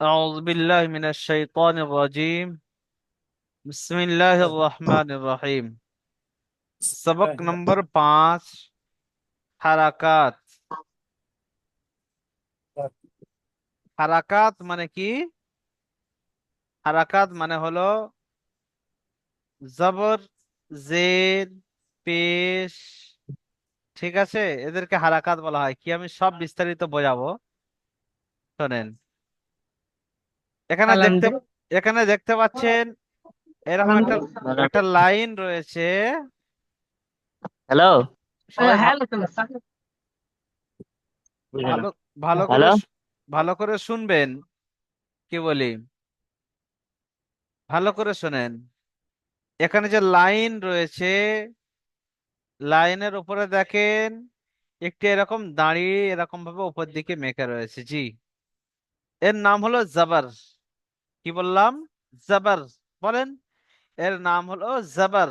أعوذ بالله من الشيطان الرجيم. بسم الله الرحمن الرحيم. सबक नंबर 5। হারাকাত। হারাকাত মানে কি? হারাকাত মানে হলো জবর, জের, পেশ। ঠিক আছে, এদেরকে হারাকাত বলা হয়। কি আমি সব বিস্তারিত বোঝাবো, শোনেন। এখানে দেখতে আলহামদুলিল্লাহ। এখানে দেখতে পাচ্ছেন এরকম একটা একটা লাইন রয়েছে। হ্যালো। সবাই হ্যালো। ভালো ভালো করে হ্যালো। ভালো করে শুনবেন, কি বলি, ভালো করে শোনেন। এখানে যে লাইন রয়েছে, লাইনের উপরে দেখেন একটি এরকম দাঁড়িয়ে এরকম ভাবে উপর দিকে মেকে রয়েছে। জি, এর নাম হলো জাবার। কি বললাম? জাবার। বলেন, এর নাম হলো জাবার।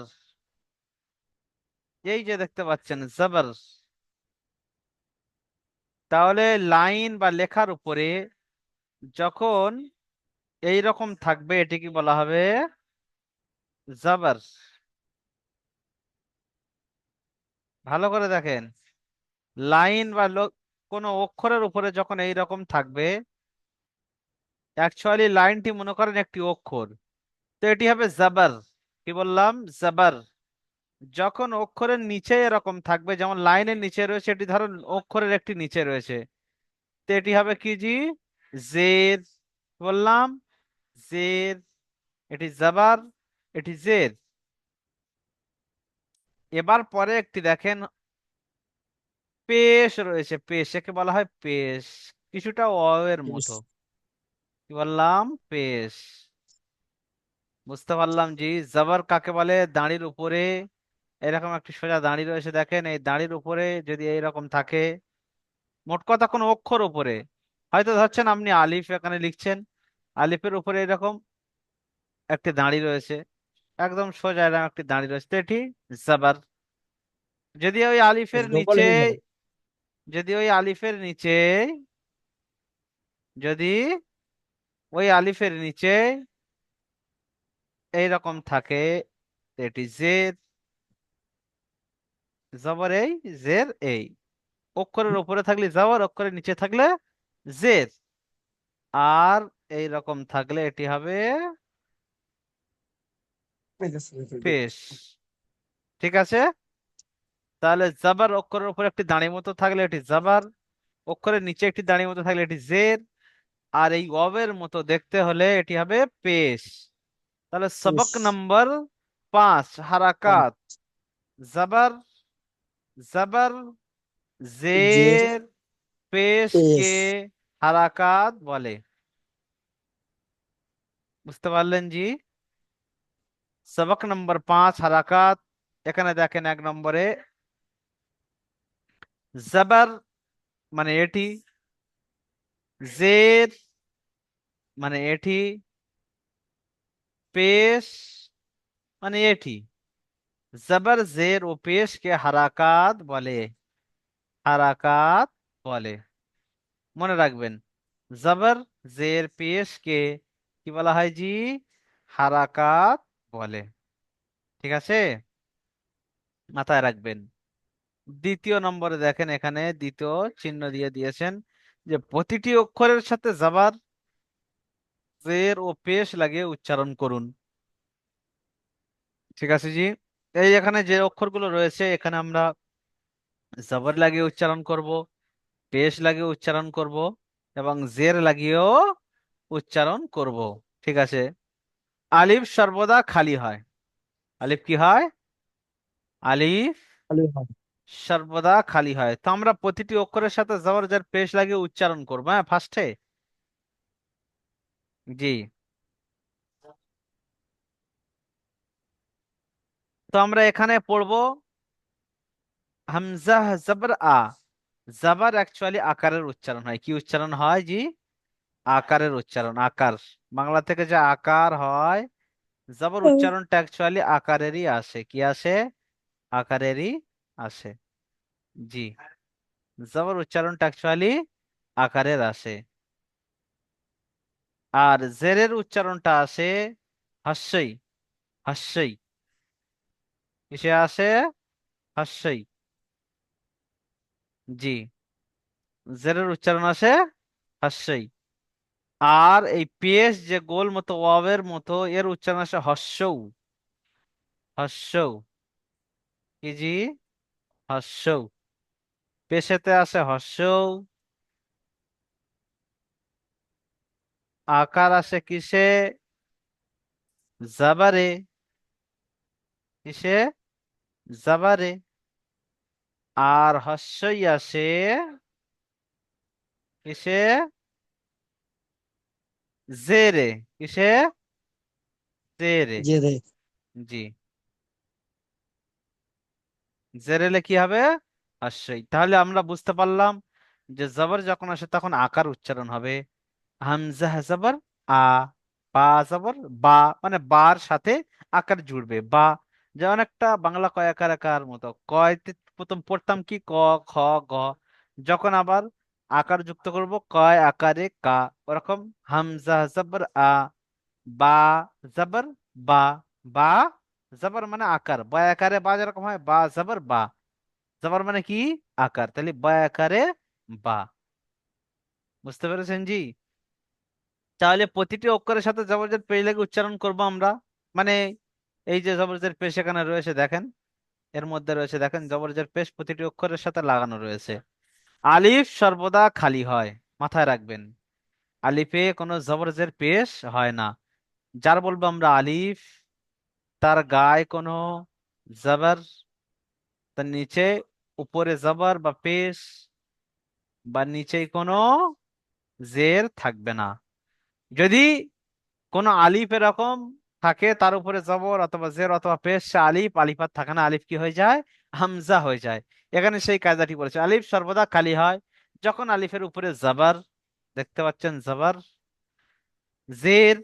এই যে দেখতে পাচ্ছেন জাবার। তাহলে লাইন বা লেখার উপরে যখন এই রকম থাকবে এটি কি বলা হবে? জাবার। ভালো করে দেখেন, লাইন বা কোনো অক্ষরের উপরে যখন এই রকম থাকবে, অ্যাকচুয়ালি লাইনটি মনে করেন একটি অক্ষর, তো এটি হবে জাবার। কি বললাম? জাবার। যখন অক্ষরের নিচে এরকম থাকবে, যেমন লাইনের নিচে রয়েছে, এটি ধরুন অক্ষরের একটি নিচে রয়েছে, তো এটি হবে কি জি? জের। বললাম জের। এটি জাবার, এটি জের। এবার পরে একটি দেখেন পেশ রয়েছে। পেশ, একে বলা হয় পেশ। কিছুটা অ এর মতো। কি বললাম? পেশ। বুঝতে পারলাম জি। জাবার কাকে বলে? দাঁড়ির উপরে এরকম একটি সোজা দাঁড়ি রয়েছে, দেখেন এই দাঁড়ির উপরে যদি এইরকম থাকে, মোট কথা কোনো অক্ষর উপরে, হয়তো ধরছেন আপনি আলিফ এখানে লিখছেন, আলিফের উপরে এরকম একটি দাঁড়ি রয়েছে, একদম সোজা এরকম একটি দাঁড়ি রয়েছে, তো এটি জাবার। যদি ওই আলিফের নিচে, যদি ওই আলিফের নিচে, যদি ওই আলিফের নিচে এইরকম থাকে, তো এটি জের। জবর এই, জের এই। অক্ষরের উপরে থাকলে জবর, অক্ষরের নিচে থাকলে জের। আর এই রকম থাকলে এটি হবে পেশ। ঠিক আছে, তাহলে জাবার অক্ষরের উপর একটি দাঁড়ি মতো থাকলে এটি জাবার, অক্ষরের নিচে একটি দাঁড়ি মতো থাকলে এটি জের, আর এই অবের মতো দেখতে হলে এটি হবে পেশ। তাহলে সবক নম্বর 5, হারাকাত। জাবার, জাবার, জের, পেশ কে হারাকাত বলে। বুঝতে পারলেন জি? সবক নম্বর 5, হারাকাত। এখানে দেখেন 1 নম্বরে জাবার মানে এটি, জের মানে এটি, পেশ মানে এটি। জবর, জের ও পেশকে হারাকাত বলে। হারাকাত বলে, মনে রাখবেন। জবর, জের, পেশকে কি বলা হয় জি? হারাকাত বলে। ঠিক আছে, মাথায় রাখবেন। দ্বিতীয় নম্বরে দেখেন, এখানে দ্বিতীয় চিহ্ন দিয়ে দিয়েছেন যে প্রতিটি অক্ষরের সাথে জবর, জের ও পেশ লাগিয়ে উচ্চারণ করুন। ঠিক আছে জি। এই এখানে যে অক্ষরগুলো রয়েছে, এখানে আমরা জবর লাগিয়ে উচ্চারণ করব, পেশ লাগিয়ে উচ্চারণ করব, এবং জের লাগিয়েও উচ্চারণ করব। ঠিক আছে। আলিফ সর্বদা খালি হয়। আলিফ কি হয়? আলিফ সর্বদা খালি হয়। তো আমরা প্রতিটি অক্ষরের সাথে জবর জের পেশ লাগিয়ে উচ্চারণ করবো, হ্যাঁ, ফার্স্টে। জি। তো আমরা এখানে পড়বো হামজা জবর আ। জবর অ্যাকচুয়ালি আকারের উচ্চারণ হয়। কি উচ্চারণ হয় জি? আকারের উচ্চারণ। আকার, বাংলা থেকে যে আকার হয়, জবর উচ্চারণটা অ্যাকচুয়ালি আকারেরই আসে। কি আসে? আকারেরই আসে। জি, জবর উচ্চারণটা অ্যাকচুয়ালি আকারের আসে। আর জেরের উচ্চারণটা আসে হাস্যই। হাস্যই। কিসে আসে? হাস্যই। জি, জেরের উচ্চারণ আসে হাস্যই। আর এই পেশ যে গোল মতো ওয়াবের মতো, এর উচ্চারণ আসে হস্যৌ। হস্যৌ। কি জি? হস্যৌ। পেশেতে আসে হস্যৌ। আকার আসে কিসে? জাবারে। কিসে? জাবারে। আর হস্যই আসে কিসে? জেরে। কিসে? জেরে। জেরে। জি। জেরেলে কি হবে? হস্যই। তাহলে আমরা বুঝতে পারলাম যে জবর যখন আসে তখন আকার উচ্চারণ হবে। হামজা জবর আ, বা জবর বা, মানে বার সাথে আকার জুড়বে বা। যেমন একটা বাংলা কয় আকার আকার মতো কয়তে প্রথম পড়তাম কি ক, খ, গ। যখন আবার আকার যুক্ত করব কয় আকারে কা, ওরকম হামজা জবর আ, বা জবর বা। বা জবর মানে আকার, বা আকারে বা যেরকম হয়, বা জবর বা। জবর মানে কি? আকার। তাহলে বা আকারে বা। বুঝতে পেরেছেন জি? তাহলে প্রতিটি অক্ষরের সাথে জবরজের পেশ লেগে উচ্চারণ করব আমরা। মানে এই যে জবরজের পেশ এখানে রয়েছে দেখেন, এর মধ্যে রয়েছে দেখেন জবরজের পেশ প্রতিটি অক্ষরের সাথে লাগানো রয়েছে। আলিফ সর্বদা খালি হয়, মাথায় রাখবেন। আলিফে কোনো জবরজের পেশ হয় না। যার বলবো আমরা আলিফ, তার গায়ে কোনো জবর, তার নিচে উপরে জবর বা পেশ, বা নিচে কোনো জের থাকবে না। যদি কোন আলিফ এরকম থাকে তার উপরে জবর অথবা জের অথবা পেশ, সে আলিফ আলিফাত থাকে না, আলিফ কি হয়ে যায়? হামজা হয়ে যায়। এখানে সেই কায়দাটি বলেছে, আলিফ সর্বদা খালি হয় যখন আলিফের উপরে জবর, দেখতে পাচ্ছেন জবর, জের,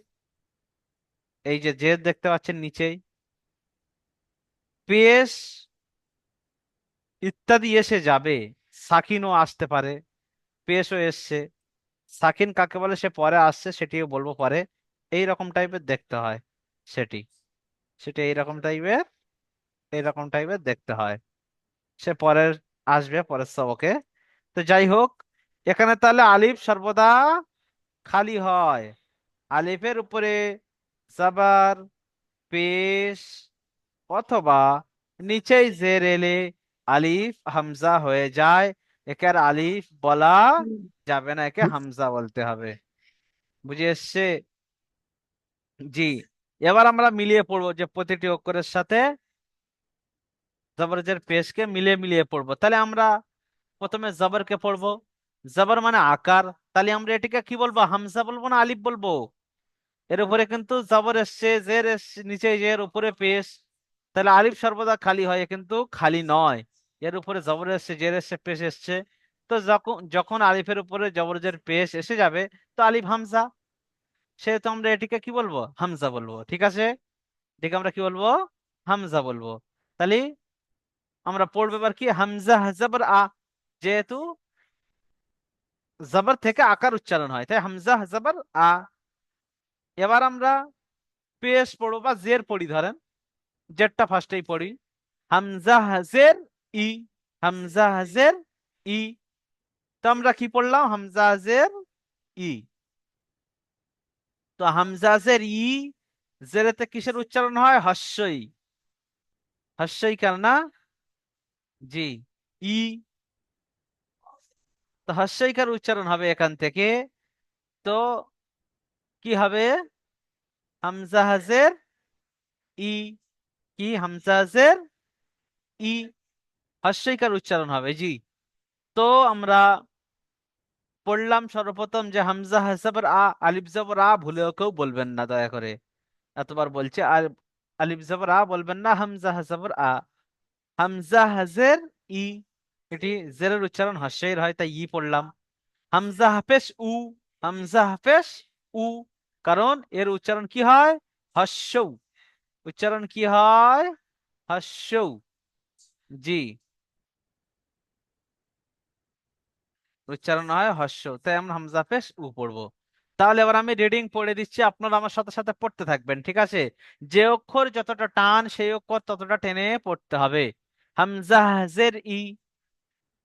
এই যে জের দেখতে পাচ্ছেন নিচেই, পেশ ইত্যাদি এসে যাবে। সাকিনও আসতে পারে, পেশও এসছে। সাকিন কাকে বলে সে পরে আসছে, সেটিও বলবো পরে। এই রকম টাইপের দেখতে হয় সেটি। সেটা এইরকম টাইপের দেখতে হয়। সে পরের আসবে পরের সবকে। তো যাই হোক, এখানে তাহলে আলিফ সর্বদা খালি হয়। আলিফের উপরে জাবার, পেশ অথবা নিচেই জের এলে আলিফ হামজা হয়ে যায়। একে আর আলিফ বলা যাবে না, একে হামজা বলতে হবে। বুঝে এসছে? জি। এবার আমরা মিলিয়ে পড়বো যে প্রতিটি অক্ষরের সাথে জবরজের পেশকে মিলিয়ে মিলিয়ে পড়বো। তাহলে আমরা প্রথমে জবরকে পড়বো। জবর মানে আকার। তাহলে আমরা এটিকে কি বলবো? হামজা বলবো না আলিফ বলবো? এর উপরে কিন্তু জবর এসছে, জের এসছে, নিচে জের উপরে পেশ। তাহলে আলিফ সর্বদা খালি হয়, এ কিন্তু খালি নয়। এর উপরে জবর এসছে, জের এসছে, পেশ এসছে। তো যখন যখন আলিফের উপরে জবরজের পেশ এসে যাবে, তো আলিফ হামজা। সেহেতু আমরা এটিকে কি বলবো? হামজা বলবো। ঠিক আছে, এটিকে আমরা কি বলবো? হামজা বলবো। তাহলে আমরা পড়বো এবার কি, হামজা জবর আ। যেহেতু জবর থেকে আকার উচ্চারণ হয়, তাই হামজা জবর আ। এবার আমরা পেশ পড়বো বা জের পড়ি, ধরেন জেরটা ফার্স্টেই পড়ি। হামজা হাজের ই। হামজা হাজের ই। তো আমরা কি পড়লাম? হামজা হাজের ই। তো হামজা হাজের ই, জেরেতে কিসের উচ্চারণ হয়? হস্যই। হস্যই কার না? জি। ই। তো হস্যই কার উচ্চারণ হবে এখান থেকে। তো কি হবে? হামজা হাজের ই। কি? হামজা হাজের ই। হস্যইকার উচ্চারণ হবে। জি। তো আমরা পড়লাম সর্বপ্রথম যে হামজা জবর আ, আলিফ জবর আ ভুলেও কেউ বলবেন না দয়া করে। এতবার বলছে আর, আলিফ জবর আ বলবেন না, হামজা জবর আ। হামজা হাজের ই। এটি জেরের উচ্চারণ হস্যের হয়, তাই ই পড়লাম। হামজা হাফেশ উ। হামজা হাফেশ উ। কারণ এর উচ্চারণ কি হয়? হস্যৌ। উচ্চারণ কি হয়? হস্যৌ। জি। উচ্চারণ হয় হস্য, তাই আমরা হামজা পেশ উ পড়বো। তাহলে এবার আমি রিডিং পড়ে দিচ্ছি, আপনারা আমার সাথে সাথে পড়তে থাকবেন, ঠিক আছে? যে অক্ষর যতটা টান সেই অক্ষর ততটা টেনে পড়তে হবে। হামজা জের ই,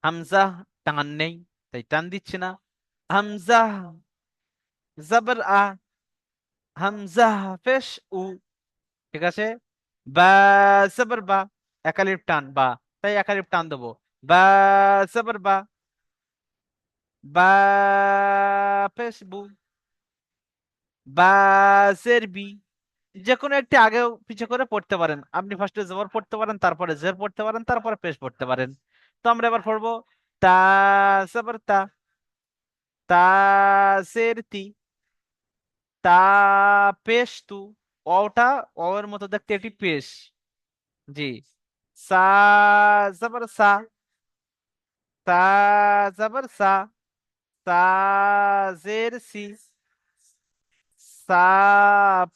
হামজা টান নেই তাই টান দিচ্ছি না। হামজা জবর আ, হামজা পেশ উ, ঠিক আছে? বা জবর বা, একালিপ টান বা, তাই একালিপ টান দেবো। বা জবর বা, বা পেশ বু, বা জের বি। যে কোনো একটি আগে পিছে করে পড়তে পারেন, আপনি ফার্স্টে জবর পড়তে পারেন, তারপরে জের পড়তে পারেন, তারপরে পেশ পড়তে পারেন। তো আমরা এবার পড়বো তা জবর তা, তা জের তি, তা পেশ তু। অটা অ এর মতো দেখতে, এটি পেশ। জি। সা জবর সা, সা জবর সা, সা জের সি, সা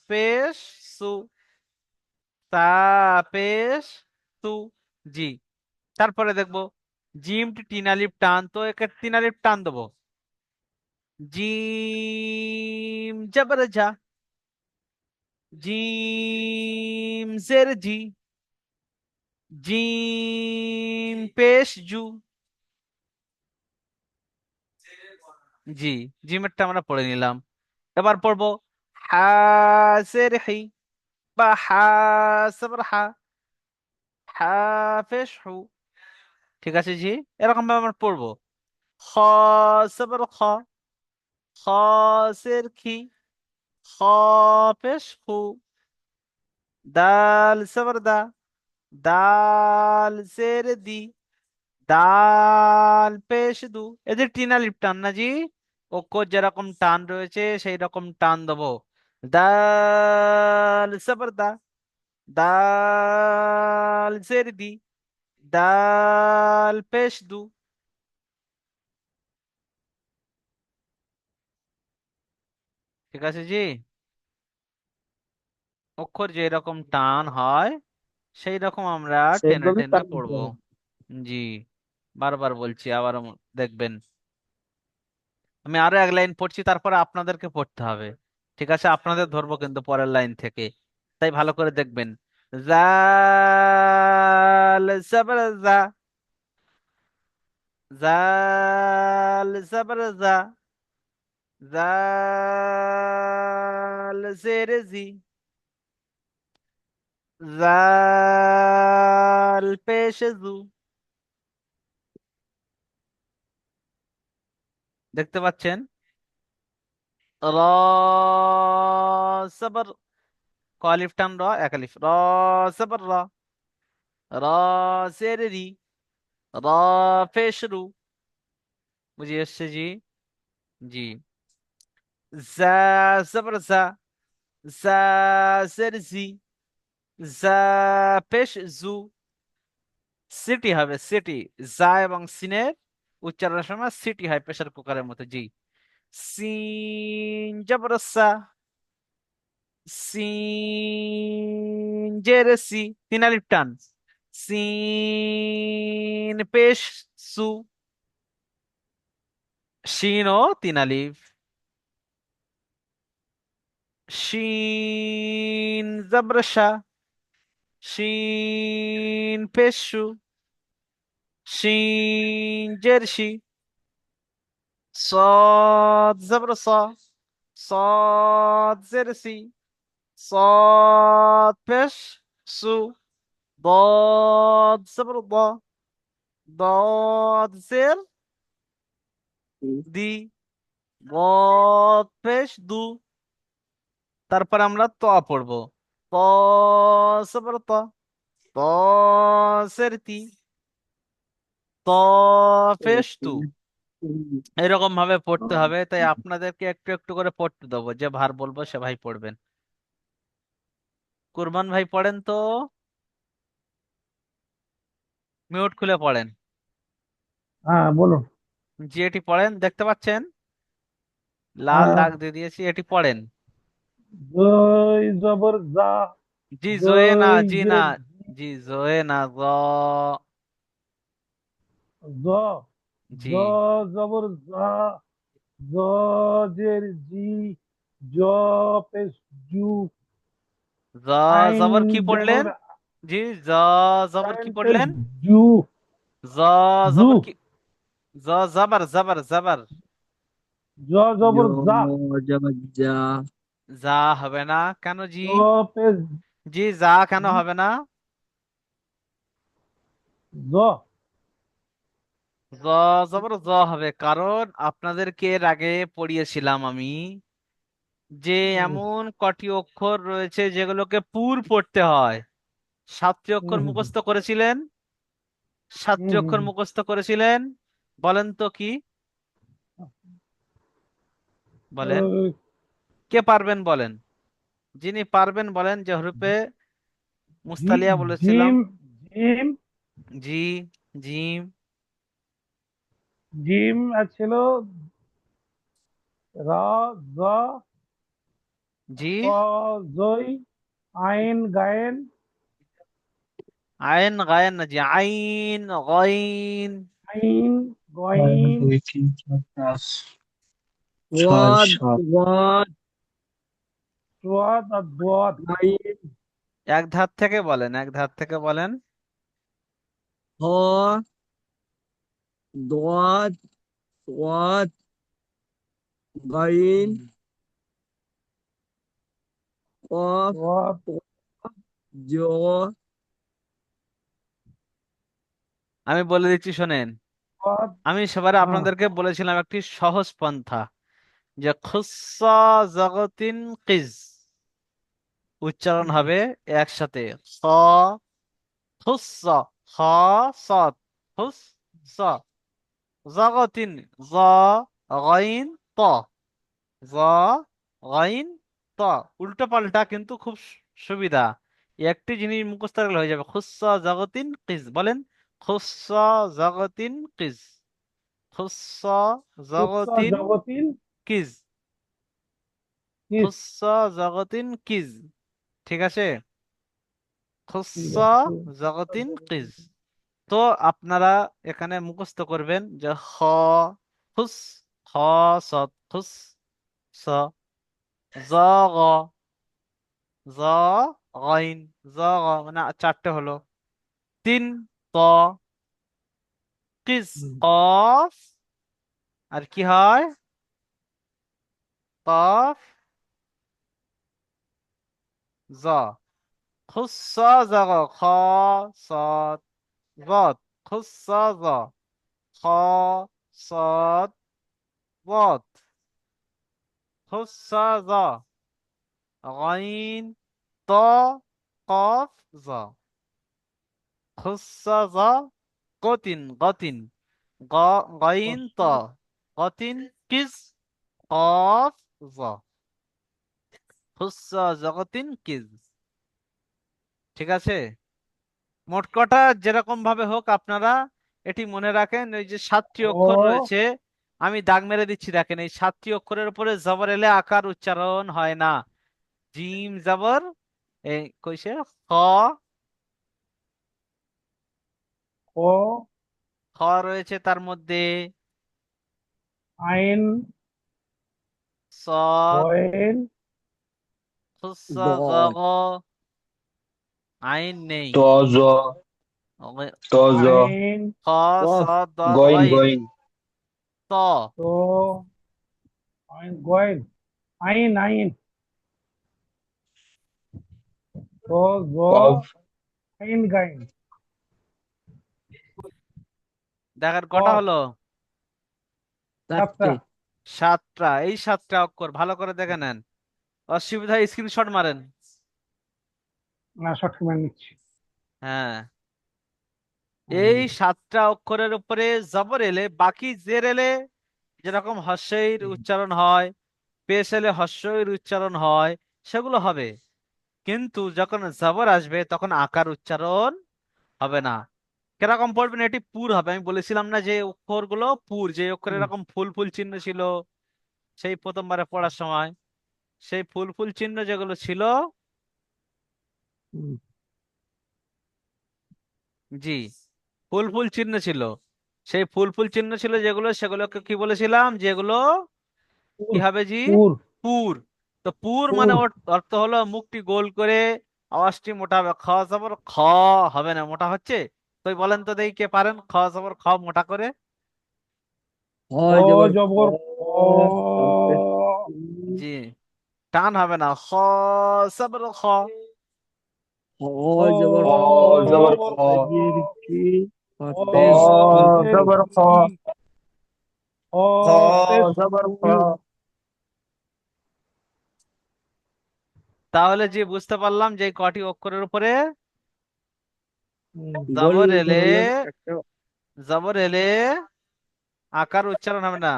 পেশ সু, সা পেশ সু। জি। তারপরে দেখবো জিম টিনালিপ টান, তো একে তিনালিপ টান দেবো। জিম জবর জা, জিম জের জি, জিম পেশ জু। জি, জিমেরটা আমরা পড়ে নিলাম। এবার পড়বো হা জের হি, বা হা জবর হা, হা পেশ হু, ঠিক আছে জি। এরকম ভাবে আমরা পড়বো। খ জবর খ, খ জের খি, খ পেশ হু, দাল জবর দা, দাল জের দি, দাল পেশ দু। এদের টিনালিপ টান না জি, অক্ষর যেরকম টান রয়েছে সেই রকম টান দেবো। দাল জবর দা, দাল জের দি, দাল পেশ দু, ঠিক আছে জি। অক্ষর যে রকম টান হয় সেই রকম আমরা টেনে সেইভাবে টেনে টান দিতে পড়বো। হবে। জি, বারবার বলছি, আবার দেখবেন। আমি আরো এক লাইন পড়ছি, তারপরে আপনাদেরকে পড়তে হবে, ঠিক আছে? আপনাদের ধরবো কিন্তু পরের লাইন থেকে, তাই ভালো করে দেখবেন। জাল জবর জা, জাল জবর জা, জাল জের জি, জাল পেশ জু, দেখতে পাচ্ছেন? র জবর, ক আলিফ টান র, এক আলিফ, র জবর র, র জের রি, র পেশ রু। বুঝে এসছে জি। জি। জা জবর জা, জা জের জি, জা পেশ জু। সিটি হবে সিটি, জা এবং সিনের উচ্চারণের সময় সিটি হয় প্রেসার কুকারের মতো। জি। সিন জবর সা, সিন জের সি, তিন আলিফ টান, সিন পেশ সু, শিন ও তিন আলিফ। শিন জবর শা, শিন পেশ সু, শিন জের শি। صاد زبر صا، صاد زرسي، صاد بش سو. ضاد زبر ضا، ضاد زر দি, ضاد পেশ দু। তারপর আমরা ত পড়বো। ত জবর ত, ত জের তি, ত পেশ তু। এরকম ভাবে পড়তে হবে, তাই আপনাদেরকে একটু একটু করে পড়তে দেবো, যে ভার বলবো সে ভাই পড়বেন। কুরবান ভাই পড়েন তো, মিউট খুলে পড়েন। হ্যাঁ বলুন। জি, এটি পড়েন, দেখতে পাচ্ছেন লাল হ্যাঁ, দাগ দিয়ে দিয়েছি, এটি পড়েন। জয় জবর জা, জি জোয়ে না, জয় জি না, জের জি জোয়ে না, জ। জ, জি। জ জবর জা, জ জের জি, জ পেশ জু। জ আইন জবর কি পড়লেন? জবর জি, জ জবর কি আইন পেশ পড়লেন? জু। জ জু। জবর কি? জ জবর জবর জবর। জ জবর জা। জবর যা। যা হবে না কেন জি? জ পেশ জি, যা কেন জি। হবে না? জ। জ জবর জ হবে, কারণ আপনাদেরকে এর আগে পড়িয়েছিলাম আমি যে হুম, এমন কটি অক্ষর রয়েছে যেগুলোকে পুর পড়তে হয়। সাতটি হুম, অক্ষর হুম, মুখস্থ করেছিলেন? সাতটি হুম, হুম, অক্ষর মুখস্থ করেছিলেন, বলেন তো কি? বলেন, হুম। কে পারবেন বলেন? যিনি পারবেন বলেন, যে হরফে মুস্তালিয়া বলেছিলাম। জিম। জিম। জি, জিম। জিম ছিল রা। জ। জি, ক। জই। আইন গায়েন। আইন গায়েন না জি, আইন গইন। আইন এক গইন। দুই তিন চার পাঁচ ছয় ওয়াদ সাত ওয়াদ সোয়াদ আর দোয়াদ। আইন এক ধার থেকে বলেন, এক ধার থেকে বলেন। হ দোয়াদ ওয়াদ গাইন কফ দোয়াদ। জ আমি বলে দিচ্ছি শোনেন। দোয়াদ। আমি সেবারে হ্যাঁ। আপনাদেরকে বলেছিলাম একটি সহজ পন্থা, যে খুস্সা জগতিন কিজ উচ্চারণ হুম, হবে একসাথে। খ, খুস্সা, খ, সদ, খুস্সা জগতিন, জ গাইন ত, জ গাইন ত। উল্টো পাল্টা কিন্তু খুব সুবিধা। একটি জিনিস মুখস্থ রাখলে হয়ে যাবে। খুস্সা জগতিন কিজ, বলেন। খুস্সা জগতিন কিজ, খুস্সা উৎস জগতিন জগতিন। কিজ, কিস। খুস্সা জগতিন কিজ। ঠিক আছে? ঠিক খুস্সা আছে। জগতিন কিজ। তো আপনারা এখানে মুখস্থ করবেন যে খ, খুস, খ, সৎ, খুস, স, জ, গ, জ, গইন, জ, গ, মানে চারটে হলো। তিন, ত, কিস, হুম, কফ, আর কি হয়? কফ, জ। খুস্স জগ, খ, সৎ, গত, খুস্স জ, খ, সৎ, গত, খুস্স জ, গইন, ত, কফ, জ, খুস্স জ, গতিন, গতিন, গ, গইন ত, উৎস। গতিন, কিস, কফ, জ, খুস্স জগতিন কিস। ঠিক আছে? মোট কথা যেরকম ভাবে হোক আপনারা এটি মনে রাখেন। ওই যে সাতটি অক্ষর ও। রয়েছে, আমি দাগ মেরে দিচ্ছি, দেখেন এই সাতটি অক্ষরের উপরে জবর এলে আকার উচ্চারণ হয় না। জিম জবর, এই কইছে খ, ও। খ রয়েছে তার মধ্যে, আইন সদ, গয়েন। খুসা, দদ জগ, আইন নেই। ত জ ত জ আইন খ, কফ সদ, দদ, গইন গইন, গইন ত, তো আইন গয়েন। আইন আইন। তো জ। কফ আইন গাইন। দেখেন কটা কফ। হলো? সাতটা। চারটে সাতটা। এই সাতটা অক্ষর ভালো করে দেখে নেন, অসুবিধা স্ক্রিনশট মারেন। না, সবসময় নিচ্ছি। হ্যাঁ, এই হুম, সাতটা অক্ষরের উপরে জবর এলে বাকি জের এলে যেরকম হর্ষের হুম, উচ্চারণ হয়, পেশ এলে হর্ষের উচ্চারণ হয়, সেগুলো হবে। কিন্তু যখন জবর আসবে তখন আকার উচ্চারণ হবে না। কিরকম পড়বেন? এটি পুর হবে। আমি বলেছিলাম না যে অক্ষরগুলো পুর, যে অক্ষর হুম, এরকম ফুল ফুল চিহ্ন ছিল সেই প্রথমবারে পড়ার সময়, সেই ফুল ফুল চিহ্ন যেগুলো ছিল, হুম। জি, ফুল ফুল চিহ্ন ছিল, সেই ফুল ফুল চিহ্ন ছিল যেগুলো, সেগুলোকে কি বলেছিলাম? যেগুলো কি পুর। হবে জি? পুর। পুর। তো পুর মানে পুর। অর্থ হলো মুখটি গোল করে আওয়াজটি মোটা হবে। খ জবর খ হবে না, মোটা হচ্ছে। তো বলেন তো দেখি কে পারেন খ জবর খ মোটা করে। হ খ জবর খ জবর খ। লাম পেশ জি, টান হবে না। খ জবর খ। হ খ জবর খ জবর খ জবর খ। আজির কি খ পেশ কি জের জবর খ ই। খ খ পেশ জবর খ উ। তাহলে জি বুঝতে পারলাম যে এই কটি অক্ষরের উপরে হুম। গোল জবর এলে, ধরনের একটা জবর এলে আকার উচ্চারণ হবে না।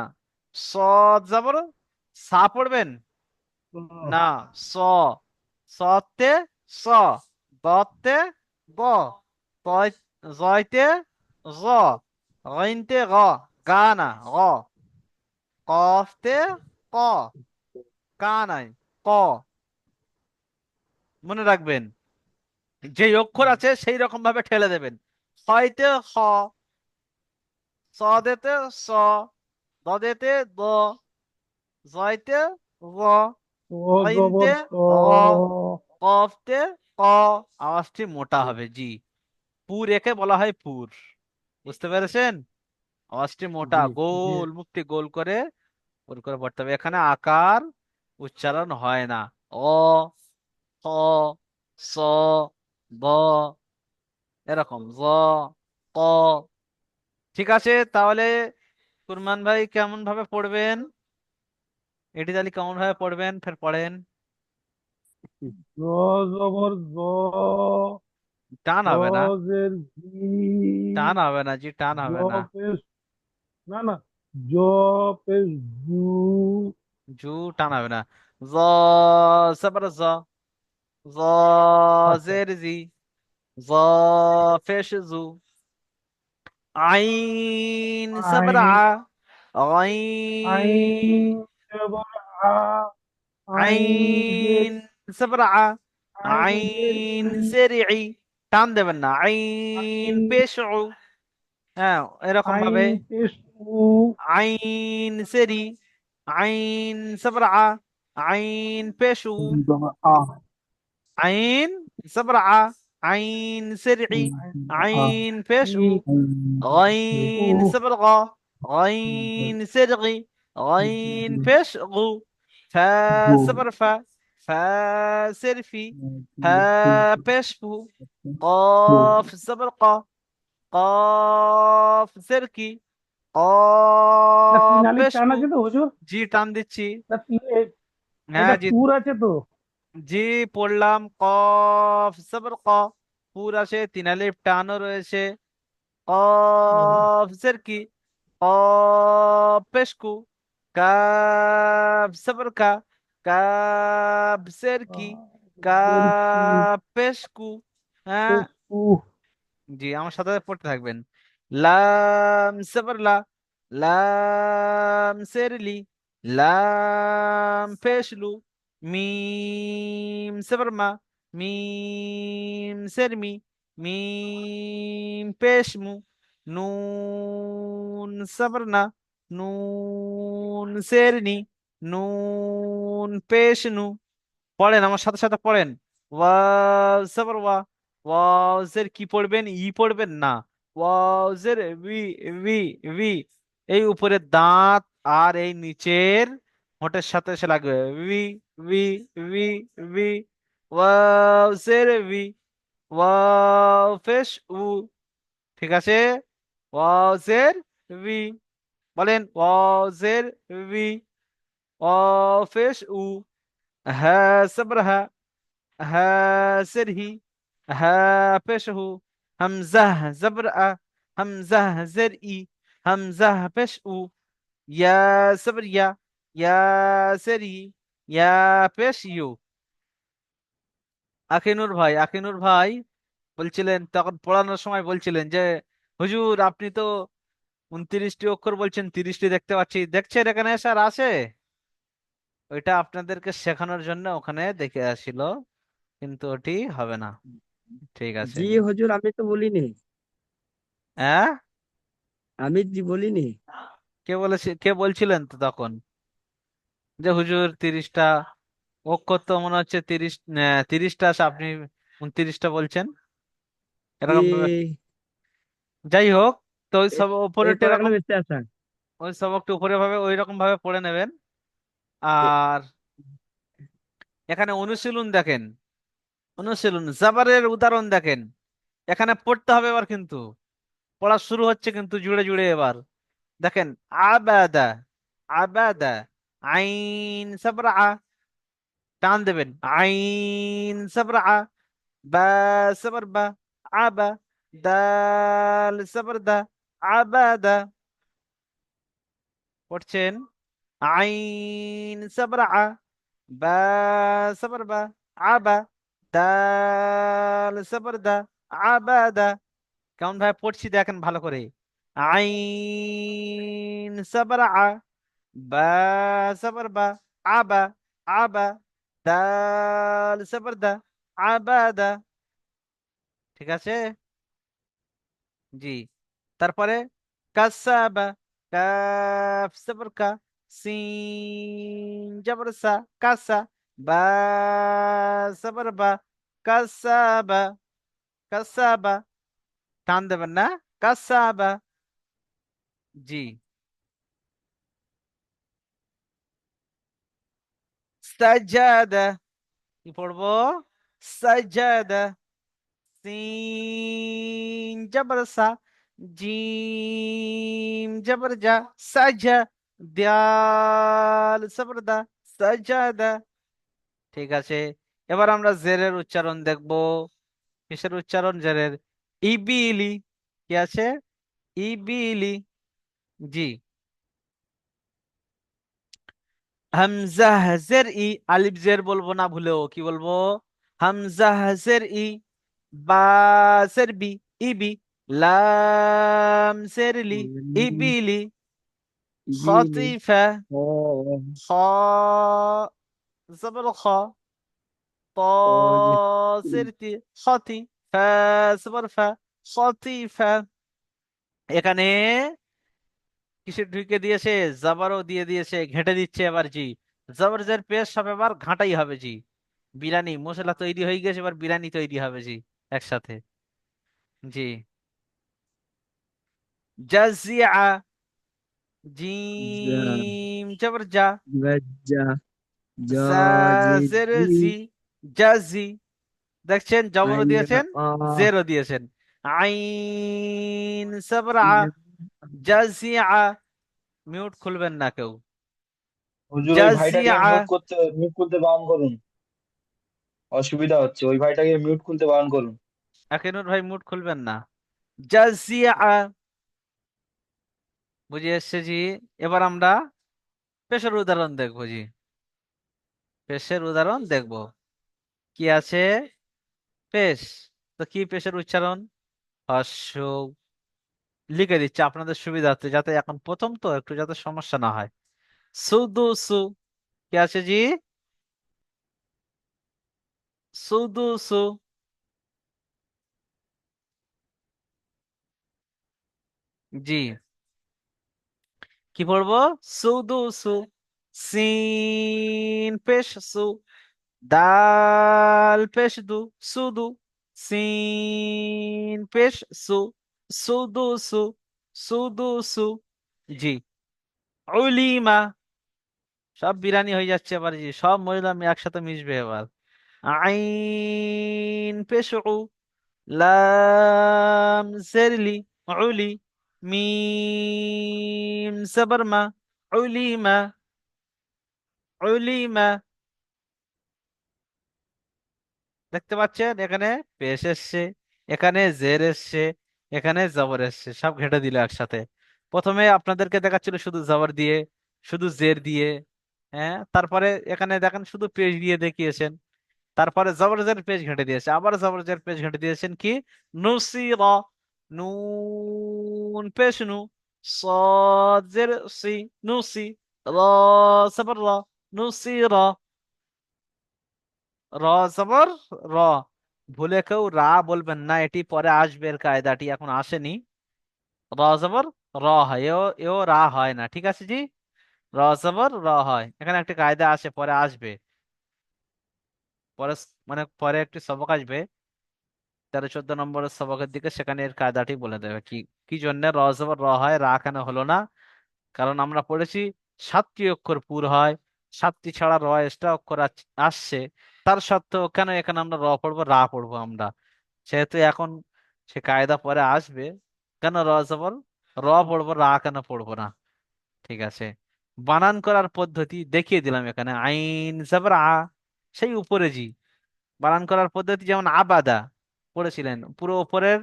সদ জবর সা পড়বেন না। স, সতে স, দতে দ, জয়তে জ, গইনতে গ, গা না গ, কফতে ক, কা নাই ক। মনে রাখবেন যে অক্ষর আছে সেই রকম ভাবে ঠেলে দেবেন। হয়তে হ, সদেতে স, দদেতে দ, জয়তে জ, খ জবর গইনতে স। গ, কফতে ক। আওয়াজটি মোটা হবে জি। পুর একে বলা হয় পুর। বুঝতে পেরেছেন? আওয়াজটি মোটা, জি জি। গোল, মুখটি গোল করে গোল করে পড়তে হবে। এখানে আকার উচ্চারণ হয় না। অ, খ, স, ব, এরকম জ, ক। ঠিক আছে, তাহলে কুরমান ভাই কেমন ভাবে পড়বেন? এটি তাহলে কেমন ভাবে পড়বেন ফের পড়েন। জ জবর জ। টান জ হবে না, জের জি। টান হবে না জি, টান জ হবে না। পেশ, না না, জ পেশ জু। জু, টান হবে না। জ জবর জ, জ আচ্ছা। জের জি, জ পেশ জু। আইন জবর আইন। আ, আইন আইন, জবর আ। আইন জের, আইন জবর আ, আইন জের আইন ই। জের ই। টান দেবেন না। আইন আইন। পেশ উ। হ্যাঁ, এরকম ভাবে। আইন পেশ উ। আইন জের ই, আইন জবর আ, আইন পেশ উ। জবর আ عين زبرعة، عين سرعي، আইন আ عين ই فشو. উ. غين سبرغة، غين سرغي، غين فشغو. فا গো سبرفا، فا سرفي، فا بشفو. গো قاف زبرقة، قاف سركي، না তিন قاف আলির টান بشفو. আছে তো হুজুর? জি টান দিচ্ছি। না হ্যাঁ এটা জি, পুর আছে তো? জি পড়লাম। কফ জবর ক, পুর আছে, তিন আলিফ টানও রয়েছে। হুম। কফ জের কি, কফ পেশকু। কাফ জবর কা, কাফ জের কি, জের কি কাফ পেশকু। হ্যাঁ পেশ উ। জি, আমার সাথে পড়তে থাকবেন। লাম জবর লা, লাম সেরলি, লাম পেশলু। মিম জবর মা, মিম সেরমি, মিম পেশমু। নুন জবর না, নুন সেরনি, নুন পেশনু। পড়েন আমার সাথে সাথে পড়েন। ওয়াও জবর ওয়া, ওয়াও জের কি পড়বেন? ই পড়বেন না। ওয়াও জের ভি, ভি, ভি। এই উপরের দাঁত আর এই নিচের হোঁটের সাথে এসে লাগবে। V, V, V, V. Wow জের ভি, ওয়াও পেশ উ। ঠিক আছে, ওয়াও জের ভি। বলেন ওয়াও জের ভি, ওয়াও পেশ উ। হ্যাঁ সবর হ্যাঁ, ها سره، ها بشه. همزة زبرأ، همزة زرئي، همزة بشؤ. يا صبر يا، يا سري، يا পেশিউ। আকিনুর ভাই, আকিনুর ভাই বলছিলেন তখন পড়ানোর সময় বলছিলেন যে হুজুর আপনি তো 29টি অক্ষর বলছেন, 30টি দেখতে পাচ্ছি। দেখছেন এখানে স্যার আছে, ওইটা আপনাদেরকে শেখানোর জন্য ওখানে দেখে আসছিল, কিন্তু ওটি হবে না। ঠিক আছে। জি হুজুর আমি তো বলিনি, হ্যাঁ, আমি জি বলিনি। কে বলেছে, কে বলছিলেন তো তখন যে হুজুর 30টা অক্ষর তো মনে হচ্ছে 30টা, আপনি 29টা বলছেন এরকম ভাবে। এই যাই হোক, তো ওই সব এই উপরেরটা কয়গুলো এরকম, বেঁচে আছে? ওই সবকটা উপরে ভাবে ওই রকম ভাবে পড়ে নেবেন। এ- আর এখানে অনুশীলন দেখেন, অনুশীলন জাবারের উদাহরণ দেখেন। এখানে পড়তে হবে এবার, কিন্তু পড়া শুরু হচ্ছে কিন্তু জুড়ে জুড়ে এবার। দেখেন, আবাদা, আবাদা, আইন সাবরা, টান দেবেন, আইন সাবরা, বা সাবর বা, আবা, দাল সাবর দা, আবাদা। পড়ছেন, আইন সাবরা, বা সাবর বা, আবা, দাল সাবর দা, আবাদা। কেমন ভাবে পড়ছি দেখেন ভালো করে। আইন সাবরা, বা সাবর বা, আবা, আবা, দাল সাবর দা, আবাদা। ঠিক আছে, জি। তারপরে কাসাবা, কাফ সাবর কা, সিন জবর সা, কাসা, বা সাবর বা, কাসাবা, কাসাবা। টান দেবেন না, কাসাবা। জি। সাজাদা, কি পড়বো? সাজাদা, সিন জবর সা, জিম জবর জা, সাজা, দাল জবর দা, সাজাদা। ঠিক আছে, এবার আমরা জেরের উচ্চারণ দেখবো। কিসের উচ্চারণ? জেরের। ইবিলি, কি আছে? ইবিলি। জি। হামজা জের ই, আলিফ জের বলবো না ভুলেও, কি বলবো? হামজা জের ই, বা জের বি, ইবি, লাম জের লি, ইবিলি, ইবিলি। খাতিফা, ও খা জবর খ, ত ও যে জের তি, খাতি, ফা জবর ফা, খাতিফা। এখানে কিসে ঢুকে দিয়েছে? জাবারও দিয়ে দিয়েছে, ঘেঁটে দিচ্ছে এবার জি। জবরজের পেশ সব এবার ঘাঁটাই হবে জি। বিরিয়ানি মশলা তৈরি হয়ে গেছে, এবার বিরিয়ানি তৈরি হবে জি, একসাথে। জি। জাজিয়া, যা জিম জবর জা, গজ্জা যা জি জাজের জি জি, জাজি। দেখছেন, জবরও আইন দিয়েছেন, আ জেরও দিয়েছেন। আইন সাবরা, জাজিয়া। মিউট খুলবেন না কেউ। হুজুর ওই ভাইটাকে জাজিয়া। মিউট করতে বারণ করুন, অসুবিধা হচ্ছে, ওই ভাইটাকে মিউট খুলতে বারণ করুন। একেনুর ভাই মুড খুলবেন না। জাজিয়া, বুঝে এসছে জি। এবার আমরা পেশের উদাহরণ দেখবো জি, পেশের উদাহরণ দেখবো। কি আছে? পেশ। তো কি পেশের উচ্চারণ? হস্য। লিখে দিচ্ছি আপনাদের সুবিধার্থে, যাতে এখন প্রথম তো একটু যাতে সমস্যা না হয়। সুদু সু, কি আছে জি? সুদু সু। জি। কি পড়বো? সুদু সু, সিন পেশ সু, দাল পেশ দু, সুদু, সিন পেশ সু, সুদু সু, সুদু সু। জি। উলিমা, সব বিরানি হয়ে যাচ্ছে এবার জি, সব মহিলা একসাথে মিশবে এবার। আইন পেশ উ, লাম জেরলি, উলি, মিম জবর মা, উলিমা, উলিমা। দেখতে পাচ্ছেন এখানে পেশ এসছে, এখানে জের এসছে, এখানে জবর এসছে, সব ঘেটে দিল একসাথে। প্রথমে আপনাদেরকে দেখাচ্ছিল শুধু জবর দিয়ে, শুধু জের দিয়ে। হ্যাঁ, তারপরে এখানে দেখেন শুধু পেশ দিয়ে দেখিয়েছেন। তারপরে জবরজের পেজ ঘেঁটে দিয়েছে, আবার জবরজের পেজ ঘেঁটে দিয়েছেন কি? নুসিরা, নুন পেশ নু, صاد زر সি, নুসি, রা জবর রা, নুসিরা, র জবর র। ভুলে কেউ রা বলবেন না, এটি পরে আসবে, এর কায়দাটি এখন আসেনি। র জবর র হয়, এও এও রা হয় না, ঠিক আছে জি। র জবর র হয়, এখানে একটা কায়দা আসে, পরে আসবে। পরে মানে পরে একটি সবক আসবে 13-14 নম্বরের সবকের দিকে, সেখানে এর কায়দাটি বলে দেবে কি কি জন্য র জবর র হয়, রা কেন হলো না। কারণ আমরা পড়েছি 7টি অক্ষর পুর হয়, 7টি ছাড়া র এক্সট্রা অক্ষর আসছে, তার সত্ত্বেও কেন এখানে আমরা র পড়বো, রা পড়বো আমরা। সেহেতু এখন সে কায়দা পরে আসবে, কেন র জবর র পড়বো, রা কেন পড়বো না। ঠিক আছে, বানান করার পদ্ধতি দেখিয়ে দিলাম এখানে, আইন জবর আ, সেই উপরে জি বানান করার পদ্ধতি, যেমন আবাদা পড়েছিলেন, পুরো উপরের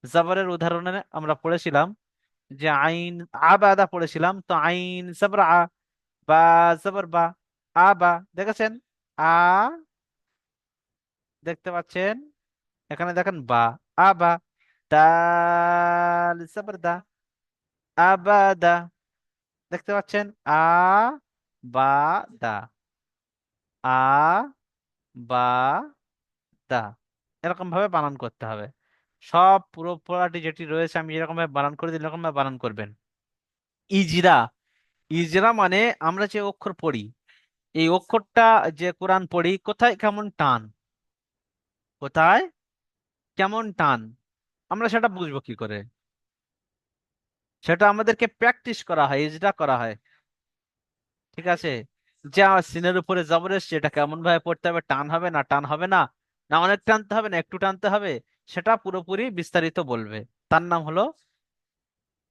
জবরের উদাহরণে আমরা পড়েছিলাম যে আইন আবাদা পড়েছিলাম, তো আইন জবর আ, বা জবর বা, আবা দেখেছেন, আ দেখতে পাচ্ছেন, এখানে দেখেন বা, আবা, দাল জবর দা, আবাদা দেখতে পাচ্ছেন, বা দা, আ বা দা, এরকম ভাবে বানান করতে হবে। সব পুরো পড়াটি যেটি রয়েছে আমি যেরকম ভাবে বানান করে দিই এরকম ভাবে বানান করবেন। ইজরা, ইজরা মানে আমরা যে অক্ষর পড়ি, এই অক্ষরটা যে কোরআন পড়ি কোথায় কেমন টান, কোথায় কেমন টান, আমরা সেটা বুঝবো কি করে? সেটা আমাদেরকে প্র্যাকটিস করা হয়, ইজরা করা হয়। ঠিক আছে, যে আমার সিনের উপরে জবর এসছে এটা কেমন ভাবে পড়তে হবে, টান হবে না টান হবে না, না অনেক টানতে হবে না একটু টানতে হবে, সেটা পুরোপুরি বিস্তারিত বলবে। তার নাম হলো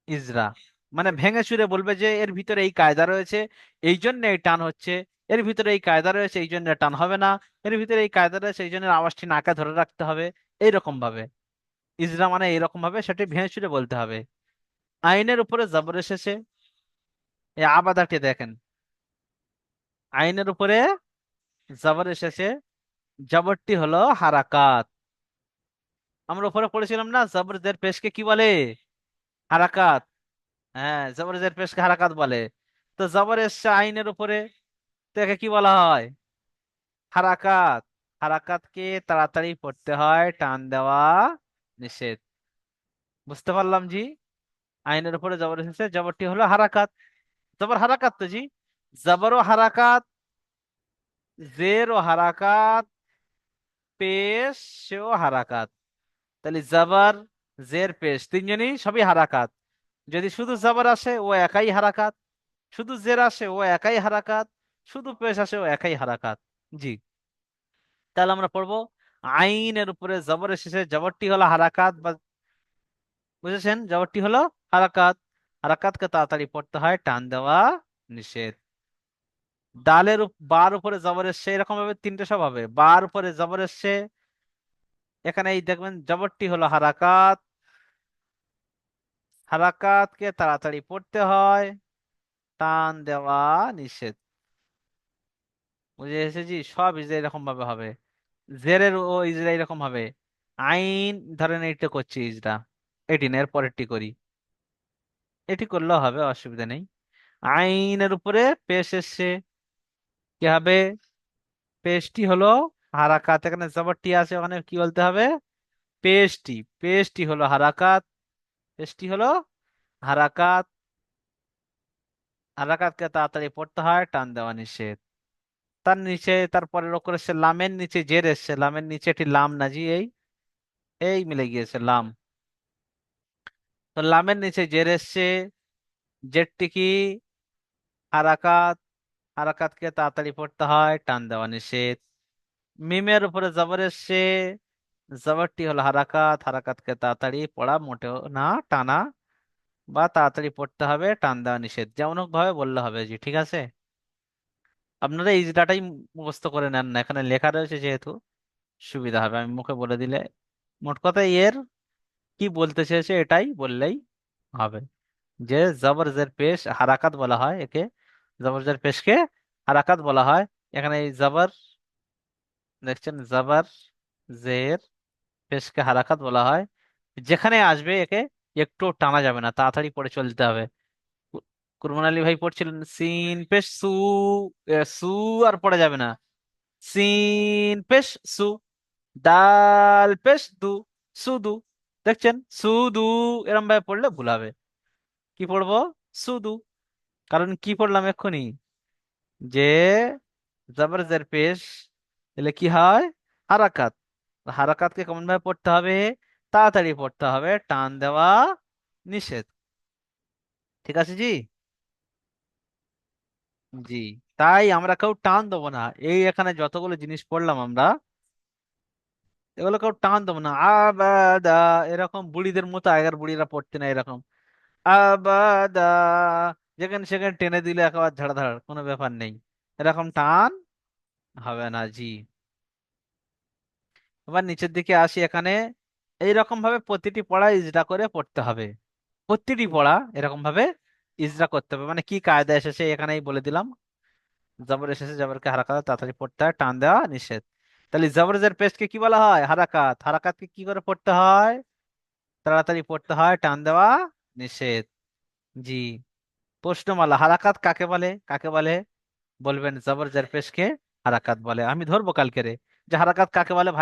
ইজরা। মানে ভেঙে চুরে বলবে যে এর ভিতরে এই কায়দা রয়েছে, এই জন্য এই টান হচ্ছে, এর ভিতরে এই কায়দা রয়েছে এই জন্য টান হবে না, এর ভিতরে এই কায়দা রয়েছে এই জন্য আওয়াজটি নাকে ধরে রাখতে হবে, এইরকম ভাবে। ইজরা মানে এইরকম ভাবে সেটি ভেঙে চুরে বলতে হবে। আইনের উপরে জবর এসেছে, এই আবাদাটি দেখেন, আইনের উপরে জবর এসেছে, জবরটি হলো হারাকাত। আমরা উপরে পড়েছিলাম না জবর জের পেশকে কি বলে, হারাকাত। হ্যাঁ, জবর জের পেশকে হারাকাত বলে। তো জবর এসছে আইনের উপরে, তো একে কি বলা হয়, হারাকাত। হারাকাতকে তাড়াতাড়ি পড়তে হয়, টান দেওয়া নিষেধ। বুঝতে পারলাম জি। আইনের উপরে জবর এসেছে, জবরটি হলো হারাকাত, জবর হারাকাত তো জি, জবর ও হারাকাত, জের ও হারাকাত, পেশ ও হারাকাত। তাহলে জবর জের পেশ তিনজনই সবই হারাকাত। যদি শুধু জবর আসে ও একাই হারাকাত, শুধু জের আসে ও একাই হারাকাত, শুধু পেশ আসে ও একাই হারাকাত। জি, তাহলে আমরা পড়বো আইনের উপরে জবর এসেছে, জবরটি হলো হারাকাত বা, বুঝেছেন, জবরটি হলো হারাকাত। হারাকাতকে তাড়াতাড়ি পড়তে হয়, টান দেওয়া নিষেধ। বার উপরে জবর এসছে, এরকম ভাবে তিনটে সব হবে, বার উপরে জবর এসছে, এখানে এই দেখবেন জবরটি হলো হারাকাত, হারাকাতকে তাড়াতাড়ি পড়তে হয়, টান দেওয়া নিষেধ। বুঝে এসেছি, সব ইজরা এরকম ভাবে হবে, জেরের ও ইজরা এরকম হবে। আইন ধরেন এইটা করছি ইজরা, এটি না এর পরেরটি করি, এটি করলেও হবে অসুবিধা নেই। আইনের উপরে পেশ এসছে, কি হবে, পেশটি হলো হারাকাত, এখানে জবরটি আছে ওখানে কি বলতে হবে, পেশটি, পেশটি হলো হারাকাত, পেশটি হলো হারাকাত, হারাকাতকে তাড়াতাড়ি পড়তে হয়, টান দেওয়া নিষেধ। তার নিচে তারপরের অক্ষর এসছে লামের নিচে জের এসছে, লামের নিচে একটি লাম নাজি, এই এই মিলে গিয়েছে লাম। তো লামের নিচে জের এসছে, জেরটি কি হারাকাত, হারাকাতকে তাড়াতাড়ি পড়তে হয়, টান দেওয়া নিষেধ। মিমের উপরে জবর এসছে, জবরটি হলো হারাকাত, হারাকাতকে তাড়াতাড়ি পড়া মোটেও না, টানা বা তাড়াতাড়ি পড়তে হবে, টান দেওয়া নিষেধ। যেমন হোক ভাবে বললে হবে জি, ঠিক আছে। আপনারা এই ডাটাই মুখস্থ করে নেন না, এখানে লেখা রয়েছে যেহেতু সুবিধা হবে, আমি মুখে বলে দিলে মোট কথা এর কি বলতে চেয়েছে এটাই বললেই হবে। যে জবর জের পেশ হারাকাত বলা হয় একে, জবর জের পেশকে হারাকাত বলা হয়। এখানে এই জবর দেখছেন, জবর জের পেশকে হারাকাত বলা হয়। যেখানে আসবে একে একটু টানা যাবে না, তাড়াতাড়ি পড়ে চলতে হবে। কু- কুরবান আলী ভাই পড়ছিলেন সিন পেশ সু, সু আর পড়ে যাবে না, সিন পেশ সু, দাল পেশ দু, সুদু, দেখছেন সুদু, এরম ভাবে পড়লে ভুল হবে। কি পড়বো, সুদু। কারণ কি পড়লাম এক্ষুনি, যে জবর জের পেশ এলে কি হয়? হারাকাত। হারাকাতকে কেমন ভাবে পড়তে হবে? তাড়াতাড়ি পড়তে হবে, টান দেওয়া নিষেধ। ঠিক আছে জি? জি। তাই আমরা কেউ টান দেবো না। এই এখানে যতগুলো জিনিস পড়লাম আমরা, এগুলো কেউ টান দেবো না। আবাদা, এরকম বুড়িদের মতো আগের বুড়িরা পড়তে না এরকম আবাদা, যেখানে সেখানে টেনে দিলে একেবারে ঝাড় কোনো ব্যাপার নেই। এরকম টান হবে না জি। এবার নিচের দিকে আসি এখানে। এইরকম ভাবে প্রতিটি পড়া ইজরা করে পড়তে হবে। প্রতিটি পড়া এরকম ভাবে ইজরা করতে হবে, মানে কি কায়দা এসেছে এখানেই বলে দিলাম। জবর এসেছে, জবরকে হারাকাত তাড়াতাড়ি পড়তে হয়, টান দেওয়া নিষেধ। তাহলে জবরজের পেশকে কি বলা হয়? হারাকাত। হারাকাতকে কি করে পড়তে হয়? তাড়াতাড়ি পড়তে হয়, টান দেওয়া নিষেধ। জি। প্রশ্নমালা, হারাকাত কাকে বলে? কাকে বলে? বলবেন জবরজের পেশকে হারাকাত বলে। আমি ধরবো কালকে রে যে হারাকাত কাকে বলে ভাই।